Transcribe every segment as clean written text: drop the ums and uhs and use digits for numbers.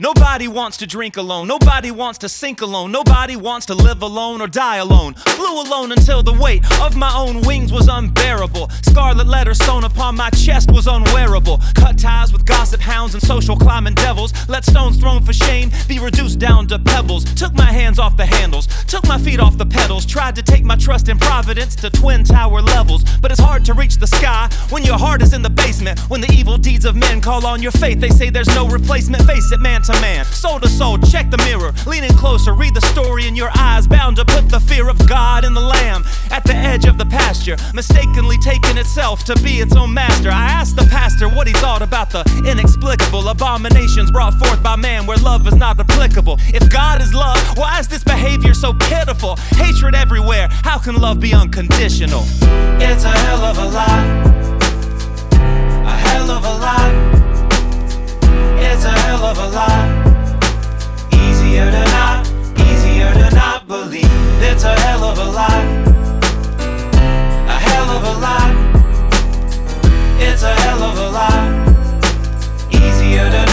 Nobody wants to drink alone, nobody wants to sink alone, nobody wants to live alone or die alone. Flew alone until the weight of my own wings was unbearable. Scarlet letters sewn upon my chest was unwearable. Cut ties with gossip hounds and social climbing devils. Let stones thrown for shame be reduced down to pebbles. Took my hands off the handles, took my feet off the pedals. Tried to take my trust in Providence to twin tower levels. But it's hard to reach the sky when your heart is in the basement. When the evil deeds of men call on your faith, they say there's no replacement. Face it, man to man, soul to soul, check the mirror. Leaning closer, read the story in your eyes. Bound to put the fear of God in the lamb at the edge of the pasture, mistakenly taking itself to be its own master. I asked the pastor what he thought about the inexplicable abominations brought forth by man where love is not applicable. If God is love, why is this behavior so pitiful? Hatred everywhere, how can love be unconditional? It's a hell of a lot, a hell of a lot. It's a hell of a lot, easier to not believe. It's a hell of a lot, a hell of a lot. It's a hell of a lot, easier to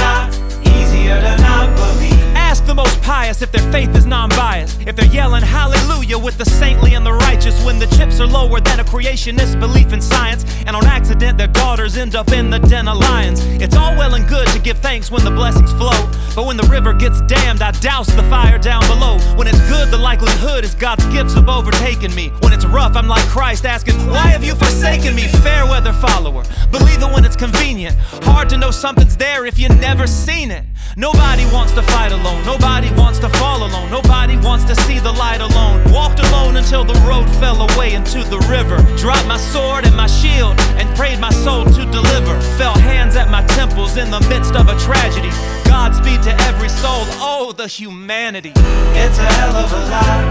not believe. Ask the most pious if their faith is non-biased, if they're yelling hallelujah with the saintly and the righteous when the chips are lower than a creationist belief in science, and on accident their daughters end up in the den of lions. It's all well and good to give thanks when the blessings flow, but when the river gets dammed, I douse the fire down below. When it's good, the likelihood is God's gifts have overtaken me. When it's rough, I'm like Christ asking, why have you forsaken me? Fair weather follower, believe it when it's convenient. Hard to know something's there if you've never seen it. Nobody wants to fight alone, nobody wants to fall alone, nobody wants to see the light alone. Walked alone until the road fell away into the river. Dropped my sword and my shield and prayed my soul to deliver. Felt hands at my temples in the midst of a tragedy. Godspeed to every soul, oh the humanity. It's a hell of a lot,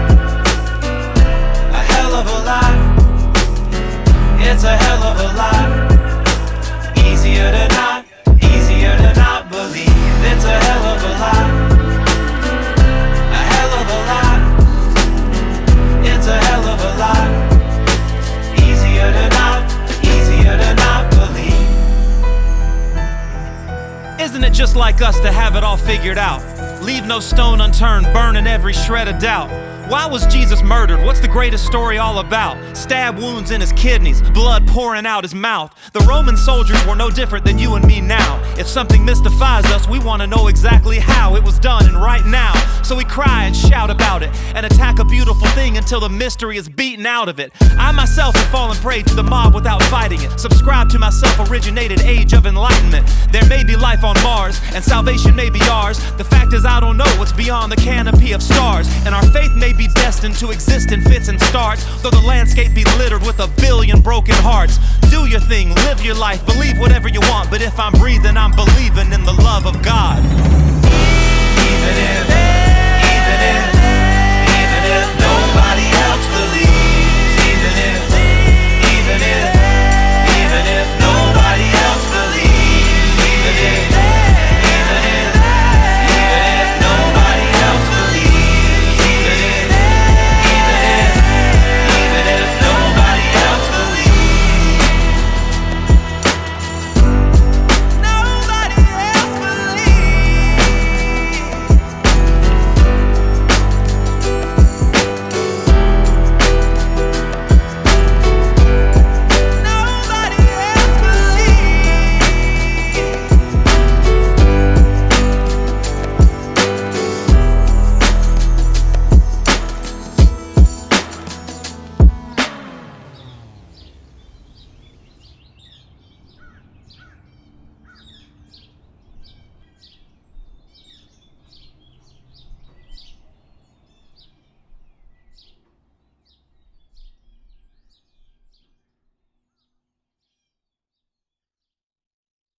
a hell of a lot. It's a hell of a lot, easier to not believe. It's a hell of a lot, a hell of a lot. It's a hell of a lot, easier to not believe. Isn't it just like us to have it all figured out? Leave no stone unturned, burning every shred of doubt. Why was Jesus murdered? What's the greatest story all about? Stab wounds in his kidneys, blood pouring out his mouth. The Roman soldiers were no different than you and me now. If something mystifies us, we want to know exactly how it was done and right now. So we cry and shout about it and attack a beautiful thing until the mystery is beaten out of it. I myself have fallen prey to the mob without fighting it. Subscribe to my self-originated age of enlightenment. There may be life on Mars and salvation may be ours. The fact is I don't know what's beyond the canopy of stars, and our faith may be destined to exist in fits and starts, though the landscape be littered with a billion broken hearts. Do your thing, live your life, believe whatever you want, but if I'm breathing, I'm believing in the love of God.